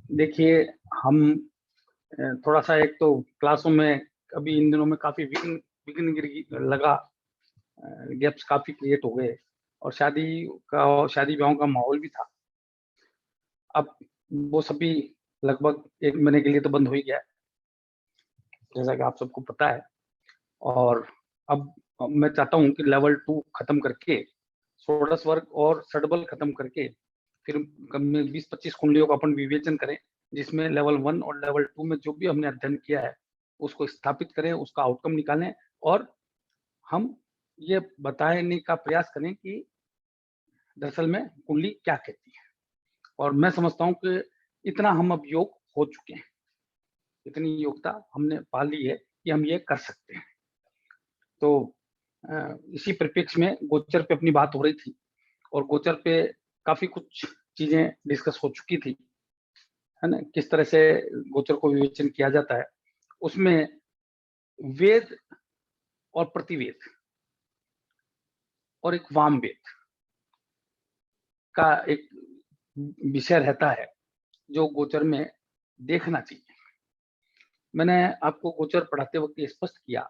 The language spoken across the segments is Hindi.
देखिए, हम थोड़ा सा, एक तो क्लासों में अभी इन दिनों में काफी विघ्न लगा, गैप्स काफी क्रिएट हो गए और शादी ब्याहों का माहौल भी था। अब वो सभी लगभग 1 महीने के लिए तो बंद हो ही गया है, जैसा कि आप सबको पता है। और अब मैं चाहता हूँ कि लेवल 2 खत्म करके, षोडश वर्ग और षडबल खत्म करके, फिर 20-25 कुंडलियों का अपन विवेचन करें, जिसमें लेवल 1 और लेवल 2 में जो भी हमने अध्ययन किया है उसको स्थापित करें, उसका आउटकम निकालें और हम ये बताने का प्रयास करें कि दरअसल में कुंडली क्या कहती है। और मैं समझता हूँ कि इतना हम अब योग हो चुके हैं, इतनी योग्यता हमने पा ली है कि हम ये कर सकते हैं। तो इसी परिप्रेक्ष्य में गोचर पे अपनी बात हो रही थी और गोचर पे काफी कुछ चीजें डिस्कस हो चुकी थी, है ना, किस तरह से गोचर को विवेचन किया जाता है। उसमें वेद और प्रतिवेद और एक वाम वेद का एक विषय रहता है जो गोचर में देखना चाहिए। मैंने आपको गोचर पढ़ाते वक्त ये स्पष्ट किया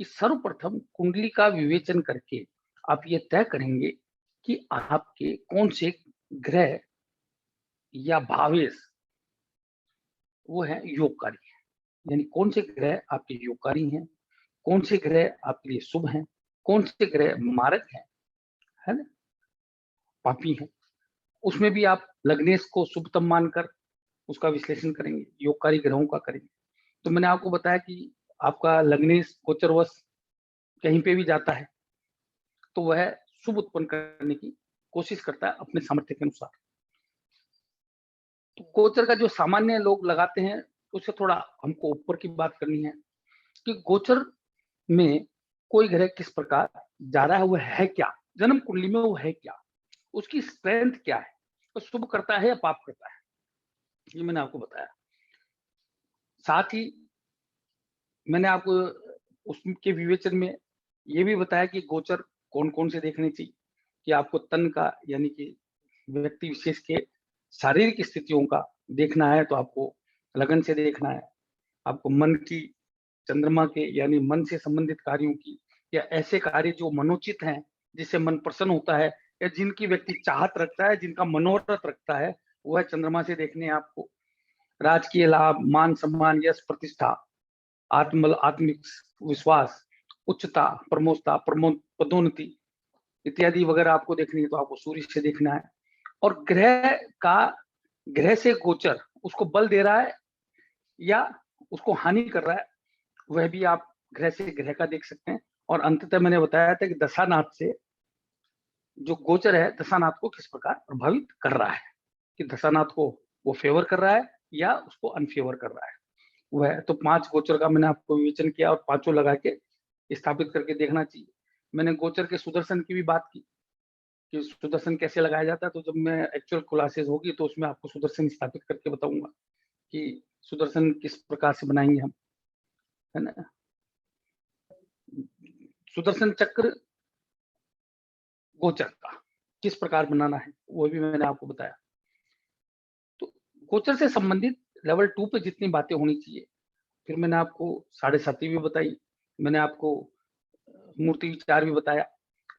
कि सर्वप्रथम कुंडली का विवेचन करके आप ये तय करेंगे कि आपके कौन से ग्रह या भावेश वो है योगकारी है, यानी कौन से ग्रह आपके योगकारी हैं, कौन से ग्रह आपके लिए शुभ हैं, कौन से ग्रह मारक हैं, है ना, पापी हैं। उसमें भी आप लग्नेश को शुभतम मानकर उसका विश्लेषण करेंगे, योगकारी ग्रहों का करेंगे। तो मैंने आपको बताया कि आपका लग्नेश गोचरवश कहीं पे भी जाता है तो वह शुभ उत्पन्न करने की कोशिश करता है अपने सामर्थ्य के अनुसार। तो गोचर का जो सामान्य लोग लगाते हैं उससे थोड़ा हमको ऊपर की बात करनी है कि गोचर में कोई ग्रह किस प्रकार जा रहा है, वह है क्या, जन्म कुंडली में वो है क्या, उसकी स्ट्रेंथ क्या है, वो शुभ करता है या पाप करता है, ये मैंने आपको बताया। साथ ही मैंने आपको उसके विवेचन में ये भी बताया कि गोचर कौन कौन से देखने चाहिए, कि आपको तन का यानी कि व्यक्ति विशेष के शारीरिक स्थितियों का देखना है तो आपको लगन से देखना है, आपको मन की, चंद्रमा के यानी मन से संबंधित कार्यों की, या ऐसे कार्य जो मनोचित हैं जिससे मन प्रसन्न होता है, या जिनकी व्यक्ति चाहत रखता है, जिनका मनोरथ रखता है, वह चंद्रमा से देखने हैं आपको। राजकीय लाभ, मान सम्मान, यश प्रतिष्ठा, आत्मिक विश्वास, उच्चता, प्रमोदता, पदोन्नति इत्यादि वगैरह आपको देखनी है तो आपको सूर्य से देखना है। और ग्रह से गोचर उसको बल दे रहा है या उसको हानि कर रहा है, वह भी आप ग्रह से ग्रह का देख सकते हैं। और अंततः मैंने बताया था कि दशानाथ से जो गोचर है दशानाथ को किस प्रकार प्रभावित कर रहा है, कि दशानाथ को वो फेवर कर रहा है या उसको अनफेवर कर रहा है। वह तो 5 गोचर का मैंने आपको विवेचन किया और पांचों लगा के स्थापित करके देखना चाहिए। मैंने गोचर के सुदर्शन की भी बात की कि सुदर्शन कैसे लगाया जाता है, तो जब मैं एक्चुअल क्लासेस होगी तो उसमें आपको सुदर्शन स्थापित करके बताऊंगा कि सुदर्शन किस प्रकार से बनाएंगे हम, है ना। सुदर्शन चक्र गोचर का किस प्रकार बनाना है वो भी मैंने आपको बताया। तो गोचर से संबंधित लेवल 2 पे जितनी बातें होनी चाहिए, फिर मैंने आपको 7.5 भी बताई, मैंने आपको मूर्ति विचार भी बताया,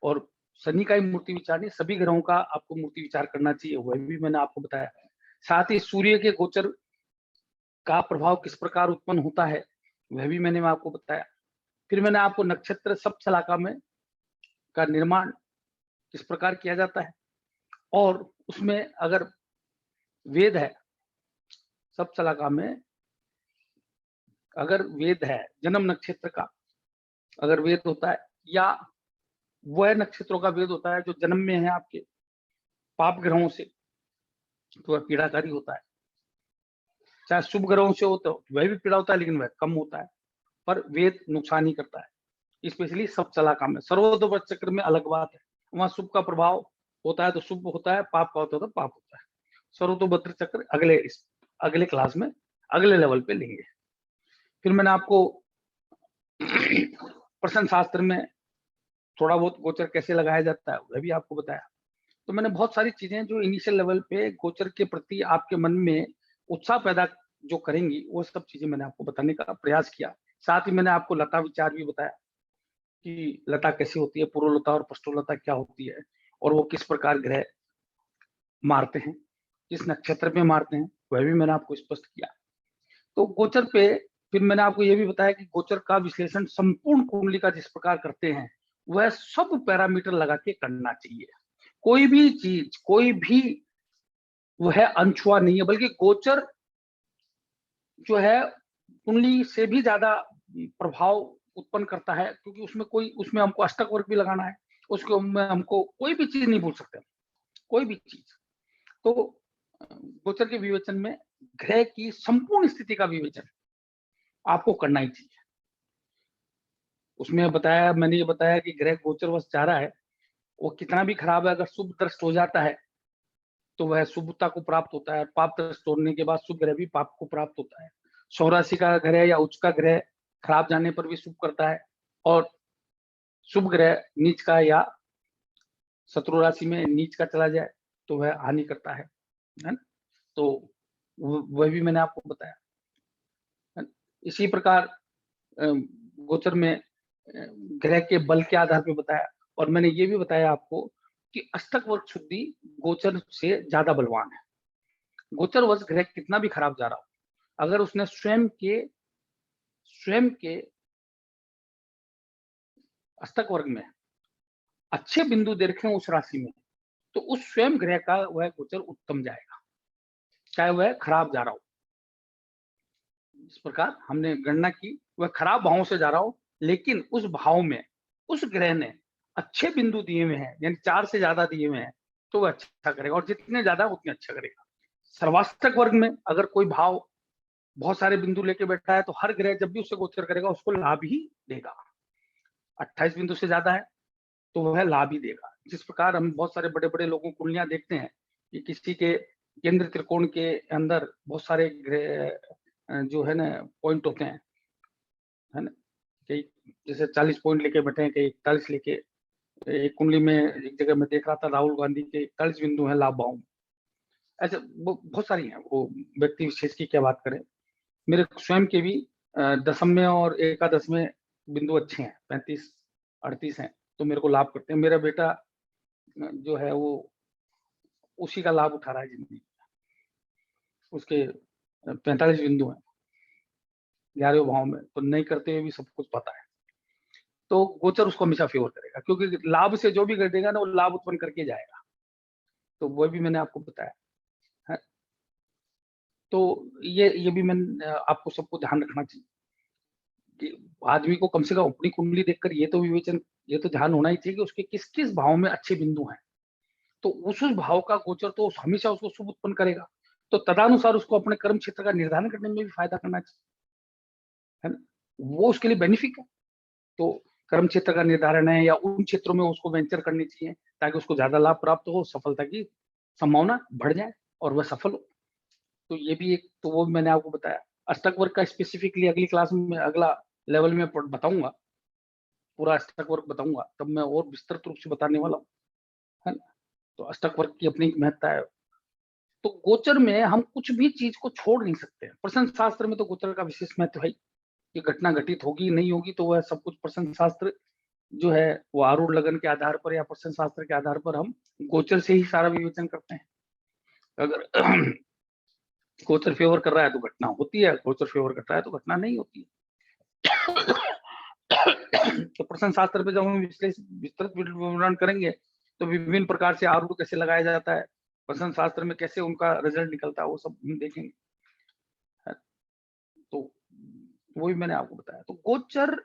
और शनि का ही मूर्ति विचार नहीं, सभी ग्रहों का आपको मूर्ति विचार करना चाहिए, वह भी मैंने आपको बताया। साथ ही सूर्य के गोचर का प्रभाव किस प्रकार उत्पन्न होता है वह भी मैंने आपको बताया। फिर मैंने आपको नक्षत्र सप्तशलाका में का निर्माण किस प्रकार किया जाता है, और उसमें अगर वेद है सप्तशलाका में, अगर वेद है जन्म नक्षत्र का, अगर वेद होता है या वह नक्षत्रों का वेद होता है जो जन्म में है आपके पाप ग्रहों से, तो वह पीड़ाकारी होता है। चाहे शुभ ग्रहों से हो तो वह भी पीड़ा होता है लेकिन वह कम होता है, पर वेद नुकसान ही करता है। स्पेशली सप्तशलाका में, सर्वोदय चक्र में अलग बात है, वहां शुभ का प्रभाव होता है तो शुभ होता है, पाप का होता है तो पाप होता है। सर्वतोभद्र चक्र अगले क्लास में अगले लेवल पे लेंगे। फिर मैंने आपको प्रश्न शास्त्र में थोड़ा बहुत गोचर कैसे लगाया जाता है वह भी आपको बताया। तो मैंने बहुत सारी चीजें जो इनिशियल लेवल पे गोचर के प्रति आपके मन में उत्साह पैदा जो करेंगी, वो सब चीजें मैंने आपको बताने का प्रयास किया। साथ ही मैंने आपको लता विचार भी बताया कि लता कैसी होती है, पूर्वलता और पश्चिमलता क्या होती है, और वो किस प्रकार ग्रह मारते हैं, किस नक्षत्र में मारते हैं, वह भी मैंने आपको स्पष्ट किया। तो गोचर पे फिर मैंने आपको ये भी बताया कि गोचर का विश्लेषण संपूर्ण कुंडली का जिस प्रकार करते हैं, वह सब पैरामीटर लगा के करना चाहिए। कोई भी चीज, कोई भी वह अनछुआ नहीं है, बल्कि गोचर जो है कुंडली से भी ज्यादा प्रभाव उत्पन्न करता है, क्योंकि उसमें हमको अष्टक वर्ग भी लगाना है, उसके में हमको कोई भी चीज नहीं भूल सकते, कोई भी चीज। तो गोचर के विवेचन में ग्रह की संपूर्ण स्थिति का विवेचन आपको करना ही चाहिए। उसमें मैंने ये बताया कि ग्रह गोचरवश जा रहा है, वो कितना भी खराब है, अगर शुभ दृष्ट हो जाता है तो वह शुभता को प्राप्त होता है, पाप दृष्ट होने के बाद शुभ ग्रह भी पाप को प्राप्त होता है। सौराशि का ग्रह या उच्च का ग्रह खराब जाने पर भी शुभ करता है, और शुभ ग्रह नीच का या शत्रु राशि में नीच का चला जाए तो वह हानि करता है ना। तो वह भी मैंने आपको बताया है। इसी प्रकार गोचर में ग्रह के बल के आधार पर बताया, और मैंने ये भी बताया आपको कि अष्टक वर्ग शुद्धि गोचर से ज्यादा बलवान है। गोचर वर्ष ग्रह कितना भी खराब जा रहा हो, अगर उसने स्वयं के अष्टक वर्ग में अच्छे बिंदु दे रखे उस राशि में, तो उस स्वयं ग्रह का वह गोचर उत्तम जाएगा, चाहे वह खराब जा रहा हो। इस प्रकार हमने गणना की, वह खराब भावों से जा रहा हो, लेकिन उस भाव में उस ग्रह ने अच्छे बिंदु दिए हुए हैं, यानी 4 से ज्यादा दिए हुए हैं, तो वह अच्छा करेगा, और जितने ज्यादा उतने अच्छा करेगा। सर्वाष्टक वर्ग में अगर कोई भाव बहुत सारे बिंदु लेके बैठा है, तो हर ग्रह जब भी उससे गोचर करेगा उसको लाभ ही देगा। 28 बिंदु से ज्यादा है तो वह लाभ ही देगा। जिस प्रकार हम बहुत सारे बड़े बड़े लोगों कुंडलियां देखते हैं कि किसी के केंद्र त्रिकोण के अंदर बहुत सारे ग्रह जो है ना पॉइंट होते हैं, है ना, कई जैसे 40 पॉइंट लेके बैठे हैं, कई 41 लेके। एक कुंडली में एक जगह मैं देख रहा था, राहुल गांधी के 41 बिंदु हैं लाभ भाव में। ऐसे बहुत सारी हैं, वो व्यक्ति विशेष की क्या बात करें। मेरे स्वयं के भी दशम में और एकादश में बिंदु अच्छे हैं, 35 38 हैं, तो मेरे को लाभ करते हैं। मेरा बेटा जो है वो उसी का लाभ उठा रहा है जिंदगी, उसके 45 बिंदु हैं 11वें भाव में, तो नहीं करते हुए भी सब कुछ पता है। तो गोचर उसको हमेशा फेवर करेगा, क्योंकि लाभ से जो भी कर देगा ना, वो लाभ उत्पन्न करके जाएगा। तो वो भी मैंने आपको बताया है। तो ये भी मैंने आपको सबको ध्यान रखना चाहिए कि आदमी को कम से कम अपनी कुंडली देखकर ये तो ध्यान होना ही चाहिए कि उसके किस किस भाव में अच्छे बिंदु हैं, तो उस भाव का गोचर तो हमेशा उसको शुभ उत्पन्न करेगा। तो तदनुसार उसको अपने कर्म क्षेत्र का निर्धारण करने में भी फायदा करना चाहिए, है ना, वो उसके लिए बेनिफिट है। तो कर्म क्षेत्र का निर्धारण है, या उन क्षेत्रों में उसको वेंचर करनी चाहिए ताकि उसको ज्यादा लाभ प्राप्त हो, सफलता की संभावना बढ़ जाए और वह सफल हो। तो ये भी एक, तो वो भी मैंने आपको बताया। अष्टक वर्ग का स्पेसिफिकली अगली क्लास में, अगला लेवल में बताऊंगा, पूरा अष्टक वर्ग बताऊंगा, तब मैं और विस्तृत रूप से बताने वाला हूँ, है ना। तो अष्टक वर्ग की अपनी महत्ता है। तो गोचर में हम कुछ भी चीज को छोड़ नहीं सकते हैं। प्रश्न शास्त्र में तो गोचर का विशेष महत्व है, कि घटना घटित होगी नहीं होगी, तो वह सब कुछ प्रश्न शास्त्र जो है वो आरूढ़ लगन के आधार पर या प्रश्न शास्त्र के आधार पर हम गोचर से ही सारा विवेचन करते हैं। अगर गोचर फेवर कर रहा है तो घटना होती है, गोचर फेवर कर रहा है तो घटना नहीं होती है। तो प्रश्न शास्त्र पे जब हम विस्तृत विवरण करेंगे, तो विभिन्न प्रकार से आरूढ़ कैसे लगाया जाता है, प्रश्न शास्त्र में कैसे उनका रिजल्ट निकलता है, वो सब हम देखेंगे। तो वो भी मैंने आपको बताया। तो गोचर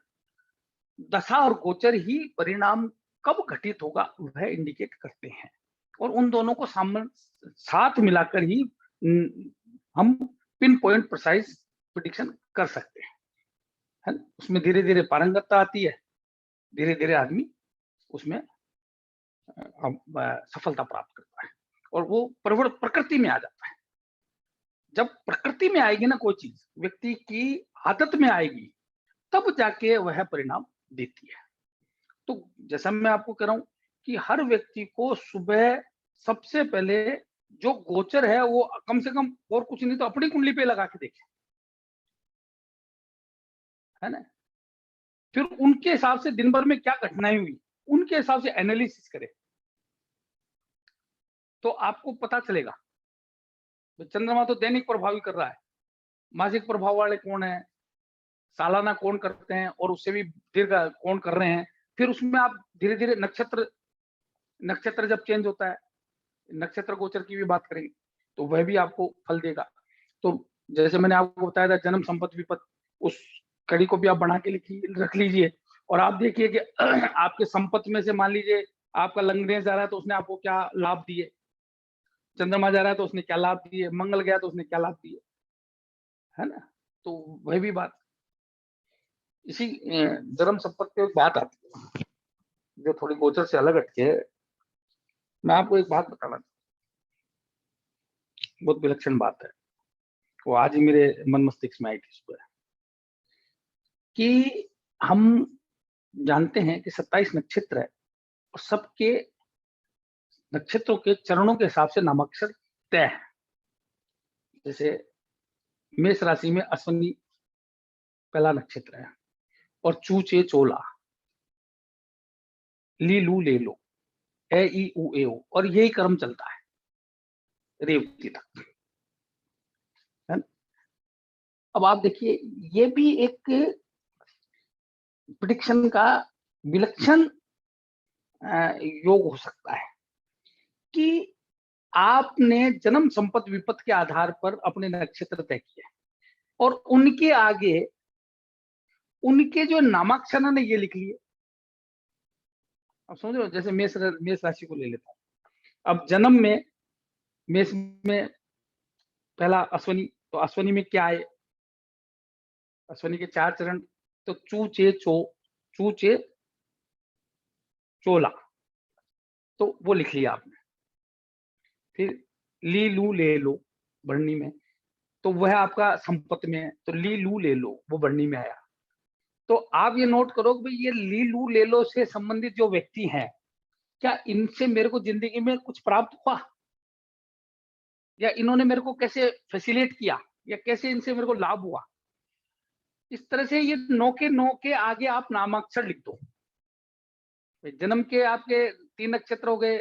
दशा और गोचर ही परिणाम कब घटित होगा वह इंडिकेट करते हैं, और उन दोनों को साथ मिलाकर ही हम पिन पॉइंट प्रिसाइज प्रिडिक्शन कर सकते हैं, है ना। उसमें धीरे धीरे पारंगतता आती है, धीरे धीरे आदमी उसमें सफलता प्राप्त करता है, और वो प्रकृति में आ जाता है। जब प्रकृति में आएगी ना कोई चीज, व्यक्ति की आदत में आएगी, तब जाके वह परिणाम देती है। तो जैसा मैं आपको कह रहा हूं कि हर व्यक्ति को सुबह सबसे पहले जो गोचर है वो कम से कम और कुछ नहीं तो अपनी कुंडली पे लगा के देखे, है ना। फिर उनके हिसाब से दिन भर में क्या घटनाएं हुई, उनके हिसाब से एनालिसिस करे, तो आपको पता चलेगा। चंद्रमा तो दैनिक प्रभावी कर रहा है, मासिक प्रभाव वाले कौन है, सालाना कौन करते हैं, और उससे भी दीर्घ कौन कर रहे हैं। फिर उसमें आप धीरे धीरे नक्षत्र नक्षत्र जब चेंज होता है, नक्षत्र गोचर की भी बात करेंगे तो वह भी आपको फल देगा। तो जैसे मैंने आपको बताया था जन्म संपत्ति विपत्ति, उस कड़ी को भी आप बना के रख लीजिए, और आप देखिए कि आपके संपत्ति में से मान लीजिए आपका लग्नेश जा रहा है तो उसने आपको क्या लाभ दिए, चंद्रमा जा रहा है तो उसने क्या लाभ दिए, मंगल गया तो उसने क्या लाभ दिए, है ना। तो वह भी बात, इसी जन्म संपत्ति की बात आती है जो थोड़ी गोचर से अलग हटके है। मैं आपको एक बात बताना, बहुत विलक्षण बात है, वो आज ही मेरे मन मस्तिष्क में आई थी सुबह, कि हम जानते हैं कि 27 नक्षत्र है और सबके नक्षत्रों के चरणों के हिसाब से नामाक्षर तय है। जैसे मेष राशि में अश्विनी पहला नक्षत्र है, और चूचे चोला, ली लू ले लो, ए ई उ ए ओ, और यही क्रम चलता है रेवती तक, है ना? अब आप देखिए ये भी एक प्रिडिक्शन का विलक्षण योग हो सकता है कि आपने जन्म संपत्ति विपत्ति के आधार पर अपने नक्षत्र तय किए और उनके आगे उनके जो नामाक्षर ने ये लिख लिए। अब समझ रहे हो, जैसे मेष राशि को ले लेता हूं, अब जन्म में मेष में पहला अश्वनी, तो अश्वनी में क्या है, अश्वनी के 4 चरण, तो चू चे चोला, तो वो लिख लिया आपने। फिर ली लू ले लो बढ़नी में, तो वह आपका संपत्ति में है, तो ली लू ले लो वो बढ़नी में आया। तो आप ये नोट करो कि भाई ये ली लू ले लो से संबंधित जो व्यक्ति हैं, क्या इनसे मेरे को जिंदगी में कुछ प्राप्त हुआ, या इन्होंने मेरे को कैसे फैसिलिटेट किया, या कैसे इनसे मेरे को लाभ हुआ। इस तरह से ये नौ के आगे आप नामाक्षर लिख दो। जन्म के आपके 3 नक्षत्र हो गए,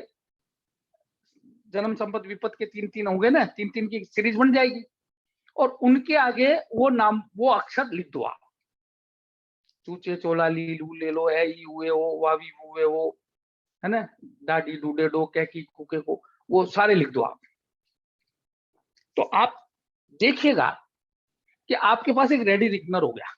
जन्म संपत्ति विपत्ति के 3 हो गए ना, 3 की सीरीज बन जाएगी, और उनके आगे वो नाम वो अक्षर लिख दो आप। चूचे चोला ली लू ले लो, ए ई हुए हो, वावी हुए हो, है ना, डाडी डूडे डो कैकी कुके को, वो सारे लिख दो आप। तो आप देखिएगा कि आपके पास एक रेडी रिकनर हो गया,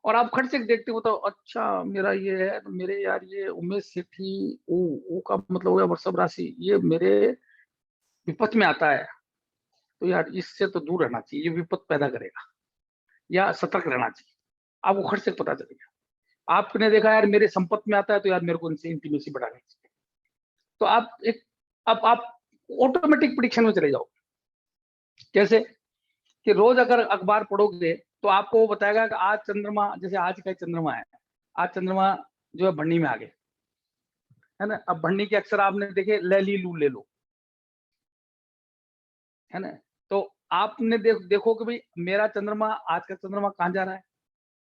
और आप खट से देखते हो तो अच्छा मेरा ये है, तो मेरे यार ये उमेश सेठी ओ का मतलब हो गया वृषभ राशि, ये मेरे विपत्त में आता है, तो यार इससे तो दूर रहना चाहिए, ये विपत्त पैदा करेगा, या सतर्क रहना चाहिए। आपको खट से पता चलेगा। आपने देखा यार मेरे संपत्ति में आता है, तो यार मेरे को इनसे इंटीमेसी बढ़ानी चाहिए। तो आप एक, अब आप ऑटोमेटिक प्रिडिक्शन में चले जाओ। कैसे कि रोज अगर अखबार पढ़ोगे तो आपको वो बताएगा कि आज चंद्रमा, जैसे आज का चंद्रमा है, आज चंद्रमा जो है भंडी में आ गए, है ना। अब भंडी के अक्षर आपने देखे ले ली लू ले लो, है ना। तो आपने देखो कि भाई मेरा चंद्रमा, आज का चंद्रमा कहाँ जा रहा है,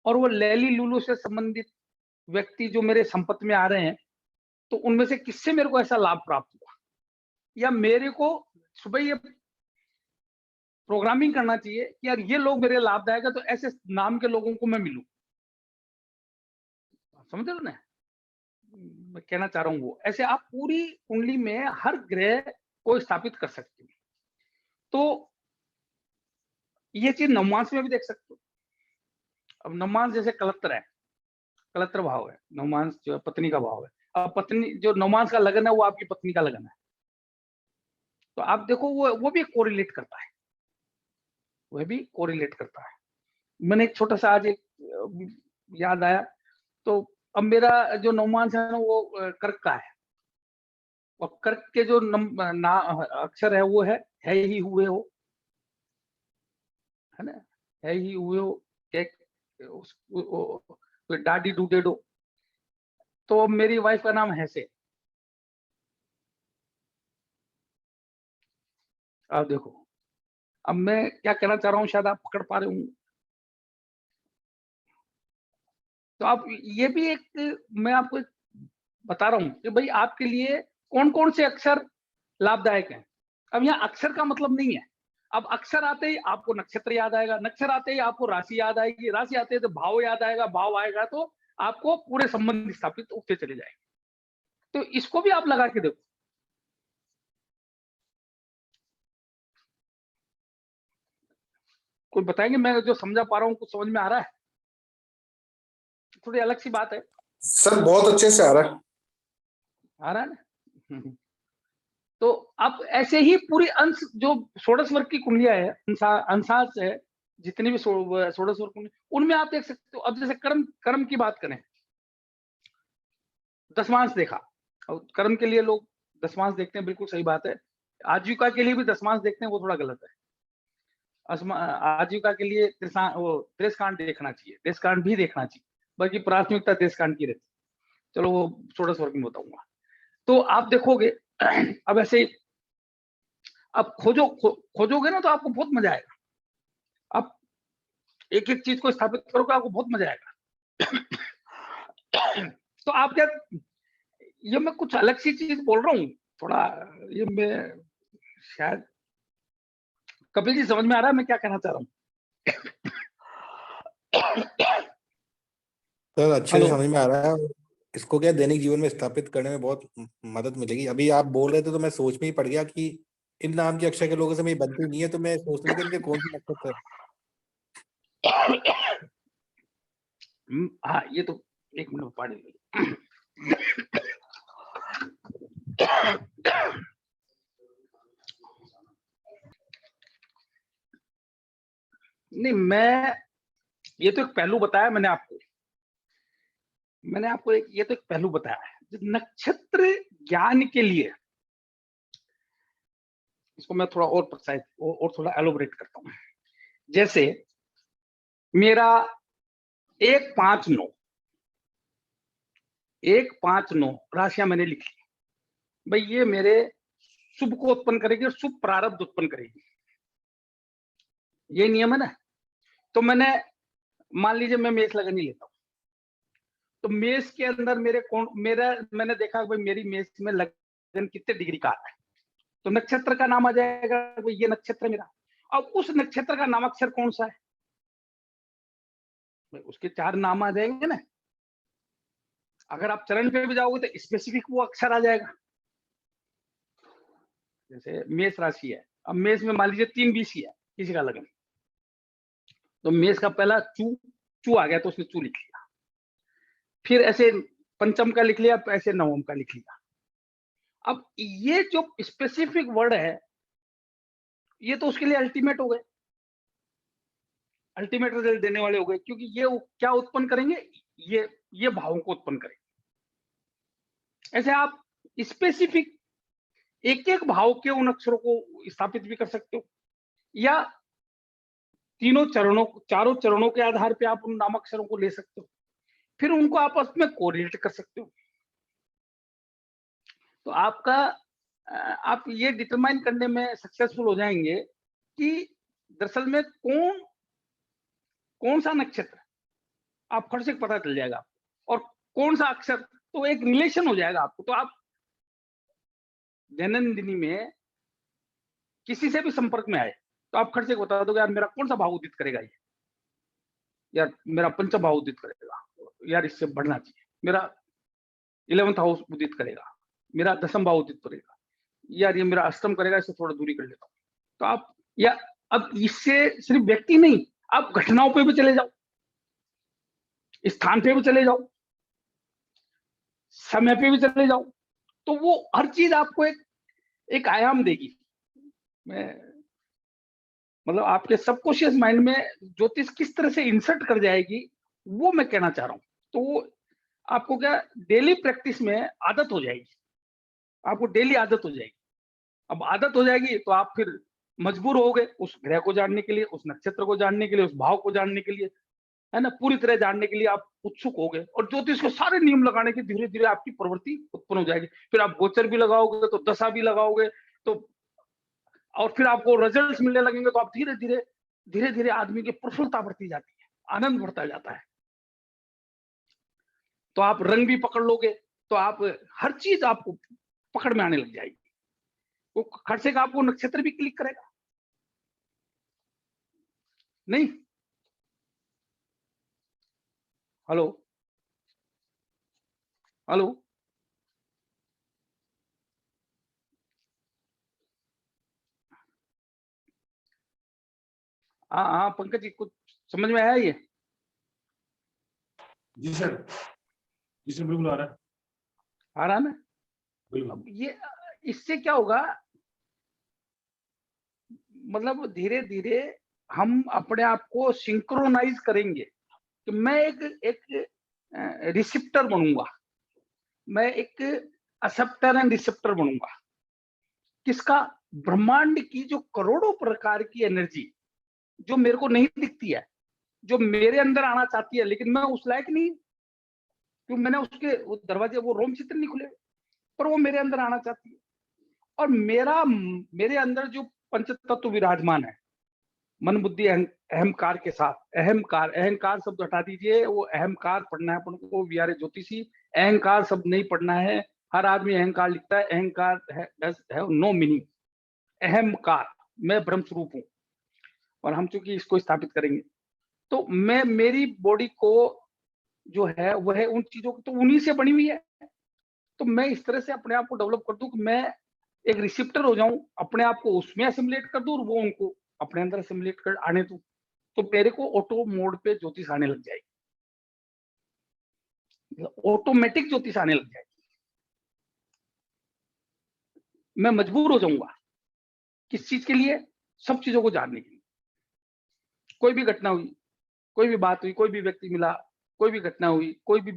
और वो लैली लूलू से संबंधित व्यक्ति जो मेरे संपत्ति में आ रहे हैं, तो उनमें से किससे मेरे को ऐसा लाभ प्राप्त हुआ, या मेरे को सुबह ये प्रोग्रामिंग करना चाहिए कि यार ये लोग मेरे लाभदायक है, तो ऐसे नाम के लोगों को मैं मिलूं। समझ रहे हो ना मैं कहना चाह रहा हूँ, वो ऐसे आप पूरी कुंडली में हर ग्रह को स्थापित कर सकते हो। तो ये चीज नवमांश में भी देख सकते हो। अब नवमांश जैसे कलत्र है, कलत्र भाव है, नवमांश जो है पत्नी का भाव है। अब पत्नी जो नवमांश का लगन है वो आपकी पत्नी का लगन है, तो आप देखो वो भी कोरिलेट करता है, वह भी कोरिलेट करता है। मैंने एक छोटा सा आज एक याद आया, तो अब मेरा जो नवमांश है ना वो कर्क का है, और कर्क के जो अक्षर है वो है ही हुए हो, है ना, है ही हुए हो, डाडी डूडे डो। तो मेरी वाइफ का नाम है से, अब देखो, अब मैं क्या कहना चाह रहा हूँ, शायद आप पकड़ पा रहे होंगे। तो आप ये भी एक, मैं आपको एक बता रहा हूँ कि भाई आपके लिए कौन-कौन से अक्षर लाभदायक हैं। अब यहाँ अक्षर का मतलब नहीं है, अब अक्षर आते ही आपको नक्षत्र याद आएगा, नक्षत्र आते ही आपको राशि याद आएगी, राशि आते ही तो भाव याद आएगा, भाव आएगा तो आपको पूरे संबंध स्थापित होते चले जाएंगे। तो इसको भी आप लगा के देखो। कोई बताएंगे, मैं जो समझा पा रहा हूँ कुछ समझ में आ रहा है? थोड़ी अलग सी बात है। सर बहुत अच्छे से आ रहा है। आ रहा है ना? तो अब ऐसे ही पूरी अंश जो षोडश वर्ग की कुंडलियां है, अंशांश है, जितनी भी षोडश वर्ग कुंडली, उनमें आप देख सकते हो। अब जैसे कर्म, कर्म की बात करें, दशमांश देखा, और कर्म के लिए लोग दशमांश देखते हैं, बिल्कुल सही बात है। आजीविका के लिए भी दशमांश देखते हैं, वो थोड़ा गलत है। आजीविका के लिए देशकांड देखना चाहिए, देशकांड भी देखना चाहिए, बल्कि प्राथमिकता देशकांड की रहती है। चलो वो षोडश वर्ग में बताऊंगा। तो आप देखोगे अब ऐसे अब खोजोगे ना, तो आपको बहुत मजा आएगा। आप एक एक चीज को स्थापित करोगे, आपको बहुत मजा आएगा। तो आप क्या, ये मैं कुछ अलग सी चीज बोल रहा हूँ थोड़ा, ये मैं शायद, कपिल जी समझ में आ रहा है मैं क्या कहना चाह रहा हूँ? सर अच्छे से समझ में आ रहा है। इसको क्या दैनिक जीवन में स्थापित करने में बहुत मदद मिलेगी। अभी आप बोल रहे थे तो मैं सोच में ही पड़ गया कि इन नाम के अक्षर के लोगों से मेरी बनती नहीं है, तो मैं सोचने लगा इनके कौन सी नक्षत्र है। हाँ, ये तो एक मिनट पानी नहीं, मैं ये तो एक पहलू बताया मैंने आपको, ये तो एक पहलू बताया है नक्षत्र ज्ञान के लिए। इसको मैं थोड़ा और प्रोत्साहित और थोड़ा एलोबरेट करता हूँ। जैसे मेरा 159 राशियां मैंने लिखी, भाई ये मेरे शुभ को उत्पन्न करेगी और शुभ प्रारब्ध उत्पन्न करेगी, ये नियम है ना। तो मैंने, मान लीजिए मैं मेष लगन ही लेता हूँ, तो मेष के अंदर मैंने देखा भाई मेरी मेष में लगन कितने डिग्री का है, तो नक्षत्र का नाम आ जाएगा, भाई ये नक्षत्र मेरा। अब उस नक्षत्र का नामाक्षर कौन सा है, भाई उसके 4 नाम आ जाएंगे ना। अगर आप चरण पे भी जाओगे तो स्पेसिफिक वो अक्षर आ जाएगा। जैसे मेष राशि है, अब मेष में मान लीजिए 3 BC है किसी का लगन, तो मेष का पहला चू आ गया, तो उसने चू लिख लिया। फिर ऐसे पंचम का लिख लिया, ऐसे नवम का लिख लिया। अब ये जो स्पेसिफिक वर्ड है, ये तो उसके लिए अल्टीमेट हो गए, अल्टीमेट रिजल्ट देने वाले हो गए, क्योंकि ये क्या उत्पन्न करेंगे, ये भावों को उत्पन्न करेंगे। ऐसे आप स्पेसिफिक एक एक भाव के उन अक्षरों को स्थापित भी कर सकते हो, या चारों चरणों के आधार पे आप उन नामाक्षरों को ले सकते हो, फिर उनको आपस में कोरिलेट कर सकते हो। तो आपका आप ये डिटरमाइन करने में सक्सेसफुल हो जाएंगे कि दरअसल में कौन सा नक्षत्र, आप फट से पता चल जाएगा, और कौन सा अक्षर, तो एक रिलेशन हो जाएगा आपको। तो आप दैनंदिनी में किसी से भी संपर्क में आए, तो आप खट से बता दोगे यार मेरा कौन सा भाव उदित करेगा, ये यार मेरा पंचम भाव उदित करेगा, यार इससे बढ़ना चाहिए, मेरा 11th हाउस उदित करेगा, मेरा 10th भाव उदित करेगा, यार ये मेरा अष्टम करेगा, इससे थोड़ा दूरी कर लेता हूँ। तो आप, या अब इससे सिर्फ व्यक्ति नहीं, आप घटनाओं पे भी चले जाओ, स्थान पे भी चले जाओ, समय पे भी चले जाओ, तो वो हर चीज आपको एक आयाम देगी। मैं मतलब आपके सबकॉन्शियस माइंड में ज्योतिष किस तरह से इंसर्ट कर जाएगी, वो मैं कहना चाह रहा हूँ। तो आपको क्या डेली प्रैक्टिस में आदत हो जाएगी, आपको डेली आदत हो जाएगी। अब आदत हो जाएगी तो आप फिर मजबूर हो गए उस ग्रह को जानने के लिए, उस नक्षत्र को जानने के लिए, उस भाव को जानने के लिए, है ना, पूरी तरह जानने के लिए आप उत्सुक हो गए, और ज्योतिष के सारे नियम लगाने की धीरे धीरे आपकी प्रवृत्ति उत्पन्न हो जाएगी। फिर आप गोचर भी लगाओगे, तो दशा भी लगाओगे, तो और फिर आपको रिजल्ट्स मिलने लगेंगे तो आप धीरे धीरे धीरे धीरे आदमी की प्रफुल्लता बढ़ती जाती है, आनंद बढ़ता जाता है। तो आप रंग भी पकड़ लोगे तो आप हर चीज आपको पकड़ में आने लग जाएगी। वो खर्चे का आपको नक्षत्र भी क्लिक करेगा नहीं। हेलो हेलो हाँ हाँ पंकज जी, कुछ समझ में आया ये? जी सर, जी सर, बिल्कुल आ रहा है। आ रहा है ना? बिल्कुल। अब ये इससे क्या होगा, मतलब धीरे धीरे हम अपने आप को सिंक्रोनाइज करेंगे कि मैं एक रिसेप्टर बनूंगा, मैं एक एक्सेप्टर एंड रिसेप्टर बनूंगा। किसका? ब्रह्मांड की जो करोड़ों प्रकार की एनर्जी जो मेरे को नहीं दिखती है, जो मेरे अंदर आना चाहती है, लेकिन मैं उस लायक नहीं, क्यों मैंने उसके वो दरवाजे, वो रोम चित्र नहीं खुले, पर वो मेरे अंदर आना चाहती है। और मेरे अंदर जो पंच तत्व विराजमान है, मन बुद्धि अहंकार के साथ, अहंकार शब्द हटा दीजिए, वो अहंकार पढ़ना है अपन को, वी आर ए ज्योतिषी। अहंकार शब्द नहीं पढ़ना है, हर आदमी अहंकार लिखता है, अहंकार है नो मीनिंग। अहंकार, मैं ब्रह्म स्वरूप हूँ, और हम चूंकि इसको स्थापित करेंगे तो मैं मेरी बॉडी को जो है वह उन चीजों को तो उन्हीं से बनी हुई है। तो मैं इस तरह से अपने आप को डेवलप कर दूं कि मैं एक रिसिप्टर हो जाऊं, अपने आप को उसमें असिमुलेट कर दूं और वो उनको अपने अंदर असिमुलेट कर आने दूं, तो मेरे को ऑटो मोड पे ज्योतिष आने लग जाएगी, ऑटोमेटिक ज्योतिष आने लग जाएगी। मैं मजबूर हो जाऊंगा किस चीज के लिए? सब चीजों को जानने के लिए। कोई भी घटना हुई, कोई भी बात हुई, कोई भी व्यक्ति मिला, कोई भी घटना हुई, कोई भी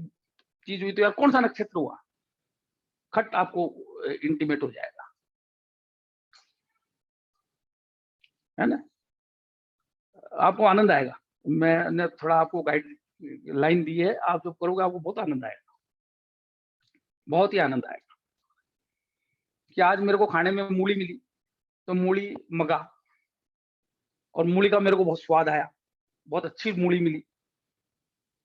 चीज हुई, तो यार कौन सा नक्षत्र हुआ, खट आपको इंटीमेट हो जाएगा, है ना? आपको आनंद आएगा। मैंने थोड़ा आपको गाइड लाइन दी है, आप जब करोगे आपको बहुत आनंद आएगा, बहुत ही आनंद आएगा। कि आज मेरे को खाने में मूली मिली, तो मूली मगा, और मूली का मेरे को बहुत स्वाद आया, बहुत अच्छी मूली मिली,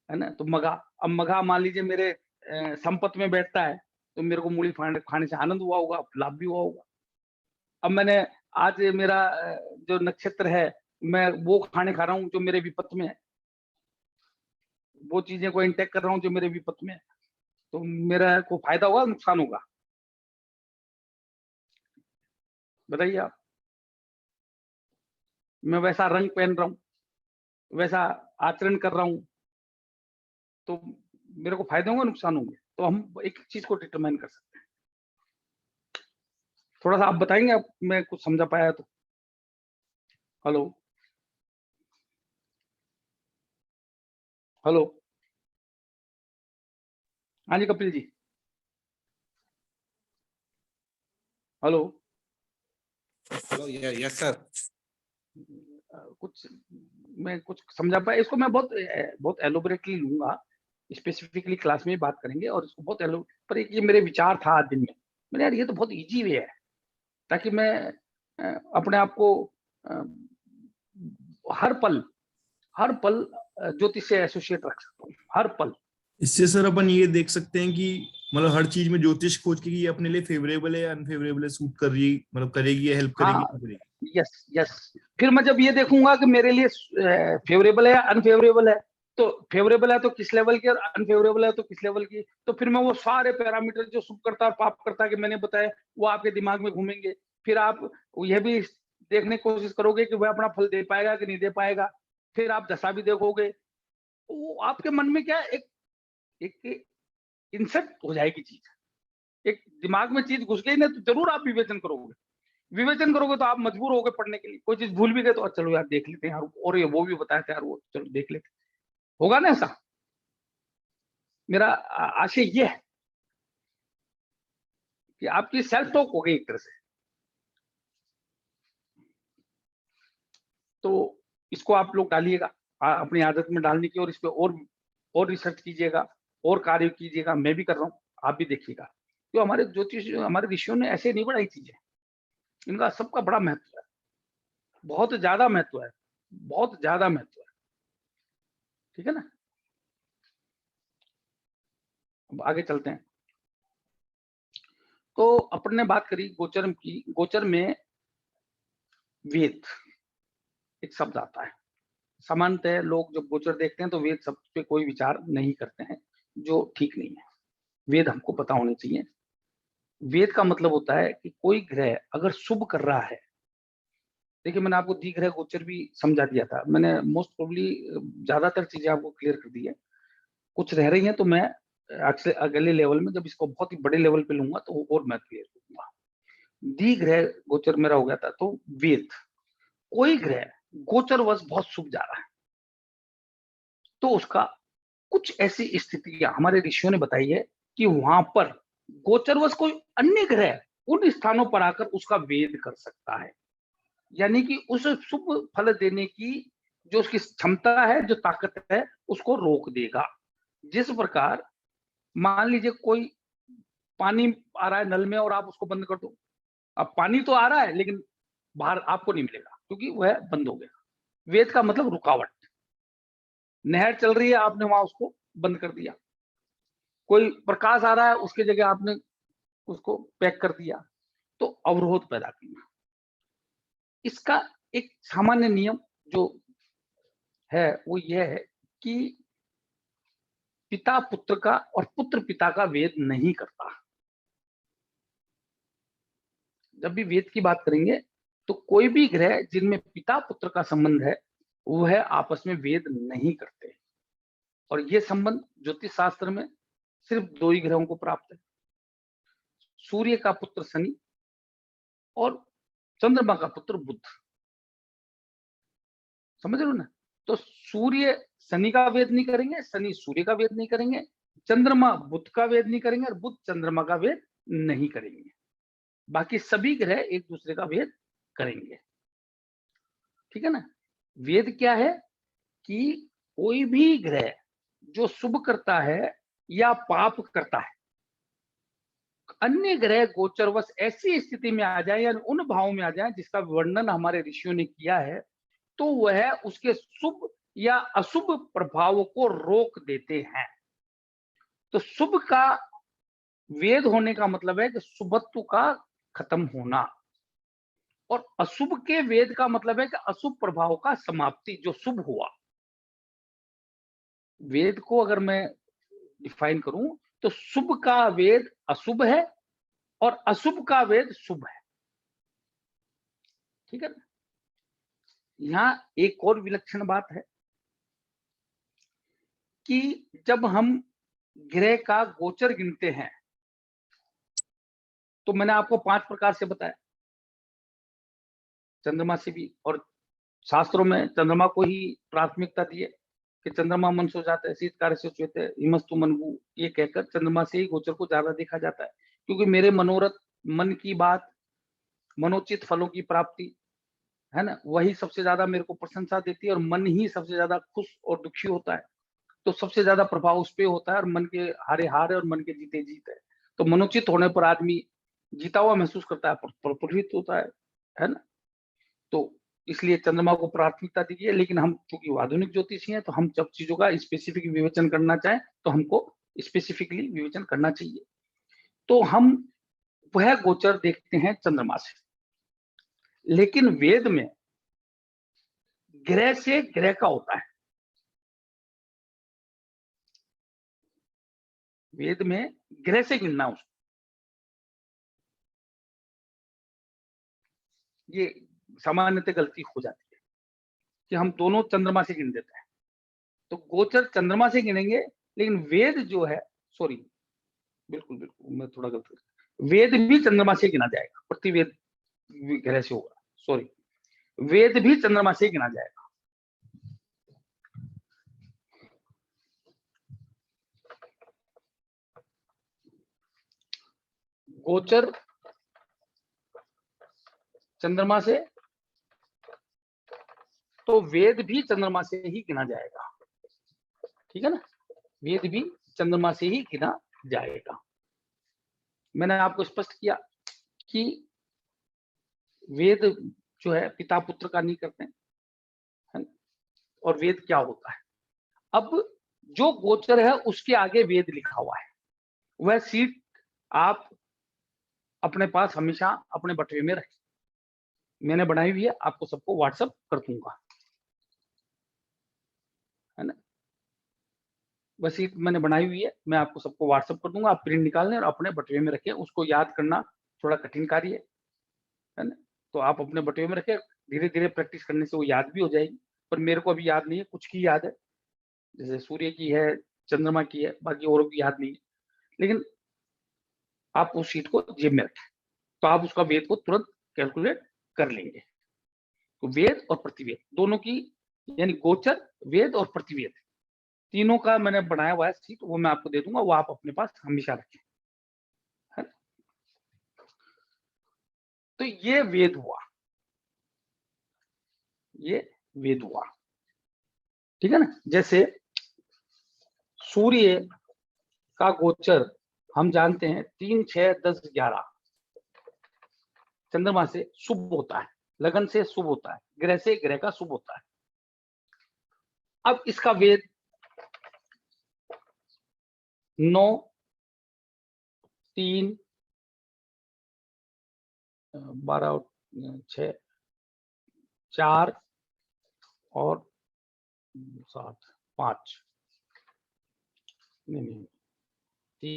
है ना, तो मगा। अब मगा मान लीजिए मेरे संपत्ति में बैठता है, तो मेरे को मूली खाने से आनंद हुआ होगा, लाभ भी हुआ होगा। अब मैंने आज मेरा जो नक्षत्र है, मैं वो खाने खा रहा हूँ जो मेरे विपत्त में है, वो चीजें को इंटेक कर रहा हूँ जो मेरे विपत्त में है, तो मेरा को फायदा होगा, नुकसान होगा? बताइए आप। मैं वैसा रंग पहन रहा हूँ, वैसा आचरण कर रहा हूँ, तो मेरे को फायदे होंगे, नुकसान होंगे? तो हम एक चीज को डिटरमाइन कर सकते हैं। थोड़ा सा आप बताएंगे, आप मैं कुछ समझा पाया तो? हेलो हेलो हाँ जी Kapil ji, hello. Hello, yes sir. कुछ मैं कुछ समझा पाया इसको? मैं बहुत एलोबरेटली लूंगा, स्पेसिफिकली क्लास में बात करेंगे, और इसको बहुत पर एक ये मेरे विचार था आज दिन में, मैंने यार ये तो बहुत इजी वे है, ताकि मैं अपने आप को हर पल ज्योतिष से एसोसिएट रख सकता हूँ, हर पल। इससे सर अपन ये देख सकते हैं कि मतलब हर चीज में ज्योतिष खोज के कि ये अपने लिए फेवरेबल है, अनफेवरेबल है, सूट कर रही, मतलब करेगी या हेल्प करेगी, हाँ नहीं करेगी। Yes yes. फिर मैं जब ये देखूंगा कि मेरे लिए फेवरेबल है अनफेवरेबल है, तो फेवरेबल है तो किस लेवल की, और अनफेवरेबल है तो किस लेवल की, तो फिर मैं वो सारे पैरामीटर जो शुभ करता और पाप करता कि मैंने बताया, वो आपके दिमाग में घूमेंगे। फिर आप यह भी देखने की कोशिश करोगे कि वह अपना फल दे पाएगा कि नहीं दे पाएगा। फिर आप दशा भी देखोगे, वो आपके मन में क्या एक एक इंसेप्ट हो जाएगी चीज, एक दिमाग में चीज घुस गई ना, तो जरूर आप विवेचन करोगे। विवेचन करोगे तो आप मजबूर होगे पढ़ने के लिए। कोई चीज भूल भी गए तो चलो यार देख लेते हैं यार, और ये वो भी बताया था यार, वो चलो देख लेते, होगा ना ऐसा? मेरा आशय ये है कि आपकी सेल्फ टॉक हो गई एक तरह से। तो इसको आप लोग डालिएगा अपनी आदत में डालने की, और इस पे और रिसर्च कीजिएगा, और कार्य कीजिएगा। मैं भी कर रहा हूँ, आप भी देखिएगा। तो हमारे ज्योतिष, हमारे ऋषियों ने ऐसे नहीं बढ़ाई चीजें, इनका सबका बड़ा महत्व है, बहुत ज्यादा महत्व है, बहुत ज्यादा महत्व है। ठीक है ना। अब आगे चलते हैं। तो अपन ने बात करी गोचर की। गोचर में वेद एक शब्द आता है। सामान्यतः लोग जब गोचर देखते हैं तो वेद शब्द पे कोई विचार नहीं करते हैं, जो ठीक नहीं है। वेद हमको पता होने चाहिए। वेद का मतलब होता है कि कोई ग्रह अगर शुभ कर रहा है, देखिए मैंने आपको द्विग्रह गोचर भी समझा दिया था, मैंने मोस्ट प्रोबेबली ज्यादातर चीजें आपको क्लियर कर दी है। कुछ रह रही हैं तो मैं अगले लेवल में जब इसको बहुत ही बड़े लेवल पे लूंगा तो और मैं क्लियर करूंगा। द्विग्रह गोचर मेरा हो गया था। तो वेद, कोई ग्रह गोचरवश बहुत शुभ जा रहा है तो उसका कुछ ऐसी स्थितियां हमारे ऋषियों ने बताई है कि वहां पर गोचरवश कोई अन्य ग्रह उन स्थानों पर आकर उसका वेद कर सकता है, यानी कि उस शुभ फल देने की जो उसकी क्षमता है, जो ताकत है, उसको रोक देगा। जिस प्रकार मान लीजिए कोई पानी आ रहा है नल में और आप उसको बंद कर दो, अब पानी तो आ रहा है लेकिन बाहर आपको नहीं मिलेगा क्योंकि वह बंद हो गया। वेद का मतलब रुकावट। नहर चल रही है, आपने वहां उसको बंद कर दिया। कोई प्रकाश आ रहा है, उसकी जगह आपने उसको पैक कर दिया, तो अवरोध पैदा करना। इसका एक सामान्य नियम जो है वो यह है कि पिता पुत्र का और पुत्र पिता का वेद नहीं करता। जब भी वेद की बात करेंगे तो कोई भी ग्रह जिनमें पिता पुत्र का संबंध है वह आपस में वेद नहीं करते। और यह संबंध ज्योतिष शास्त्र में सिर्फ दो ही ग्रहों को प्राप्त है, सूर्य का पुत्र शनि और चंद्रमा का पुत्र बुध। समझ रहे हो ना। तो सूर्य शनि का वेद नहीं करेंगे, शनि सूर्य का वेद नहीं करेंगे, चंद्रमा बुध का वेद नहीं करेंगे और बुध चंद्रमा का वेद नहीं करेंगे। बाकी सभी ग्रह एक दूसरे का वेद करेंगे। ठीक है ना। वेद क्या है कि कोई भी ग्रह जो शुभ करता है या पाप करता है, अन्य ग्रह गोचरवश ऐसी स्थिति में आ जाए या उन भावों में आ जाए जिसका वर्णन हमारे ऋषियों ने किया है, तो वह उसके शुभ या अशुभ प्रभाव को रोक देते हैं। तो शुभ का वेद होने का मतलब है कि शुभत्व का खत्म होना, और अशुभ के वेद का मतलब है कि अशुभ प्रभाव का समाप्ति, जो शुभ हुआ। वेद को अगर मैं डिफाइन करूं तो शुभ का वेद अशुभ है और अशुभ का वेद शुभ है। ठीक है ना। यहां एक और विलक्षण बात है कि जब हम ग्रह का गोचर गिनते हैं तो मैंने आपको 5 प्रकार से बताया, चंद्रमा से भी, और शास्त्रों में चंद्रमा को ही प्राथमिकता दी है कि चंद्रमा मन सो जाता है शीत कार्य से चुत है हिमस्तु मनगु, ये कहकर चंद्रमा से ही गोचर को ज्यादा देखा जाता है। क्योंकि मेरे मनोरथ, मन की बात, मनोचित फलों की प्राप्ति है ना, वही सबसे ज्यादा मेरे को प्रशंसा देती है, और मन ही सबसे ज्यादा खुश और दुखी होता है। तो सबसे ज्यादा प्रभाव उस पर होता है, और मन के हारे हार है और मन के जीते जीत है। तो मनोचित होने पर आदमी जीता हुआ महसूस करता है, प्रफुल्लित होता है ना। तो इसलिए चंद्रमा को प्राथमिकता दी है। लेकिन हम चूंकि आधुनिक ज्योतिषी हैं तो हम जब चीजों का स्पेसिफिक विवेचन करना चाहें तो हमको स्पेसिफिकली विवेचन करना चाहिए। तो हम वह गोचर देखते हैं चंद्रमा से। लेकिन वेद में ग्रह से ग्रह का होता है। वेद में ग्रह से गिनना उसको, ये सामान्यतः गलती हो जाती है कि हम दोनों चंद्रमा से गिन देते हैं। तो गोचर चंद्रमा से गिनेंगे, लेकिन वेद जो है, सॉरी, बिल्कुल बिल्कुल मैं थोड़ा गलत, वेद भी चंद्रमा से गिना जाएगा, प्रतिवेद ग्रह से होगा, सॉरी, वेद भी चंद्रमा से गिना जाएगा। गोचर चंद्रमा से, तो वेद भी चंद्रमा से ही गिना जाएगा। ठीक है ना। वेद भी चंद्रमा से ही गिना जाएगा। मैंने आपको स्पष्ट किया कि वेद जो है पिता पुत्र का नहीं करते हैं, है ना? और वेद क्या होता है? अब जो गोचर है उसके आगे वेद लिखा हुआ है, वह सीट आप अपने पास हमेशा अपने बटुए में रखें। मैंने बनाई हुई है, आपको सबको व्हाट्सएप कर दूंगा, है ना? वह सीट मैंने बनाई हुई है, मैं आपको सबको व्हाट्सएप कर दूंगा, आप प्रिंट निकाल लें और अपने बटुए में रखें। उसको याद करना थोड़ा कठिन कार्य है ना? तो आप अपने बटुए में रखें, धीरे धीरे प्रैक्टिस करने से वो याद भी हो जाएगी। पर मेरे को अभी याद नहीं है, कुछ की याद है, जैसे सूर्य की है, चंद्रमा की है, बाकी और भी याद नहीं है। लेकिन आप उस शीट को जेब में रखें, तो आप उसका वेद को तुरंत कैलकुलेट कर लेंगे। तो वेद और प्रतिवेद दोनों की, यानी गोचर, वेद और प्रतिवेद, तीनों का मैंने बनाया हुआ है शीट, वो मैं आपको दे दूंगा, वो आप अपने पास हमेशा रखें, है ना? तो ये वेद हुआ, ये वेद हुआ, ठीक है ना? जैसे सूर्य का गोचर हम जानते हैं 3, 6, 10, 11 चंद्रमा से शुभ होता है, लगन से शुभ होता है, ग्रह से ग्रह का शुभ होता है। अब इसका वेद 9, 3, 12, 6, 4 और 7, 5, नहीं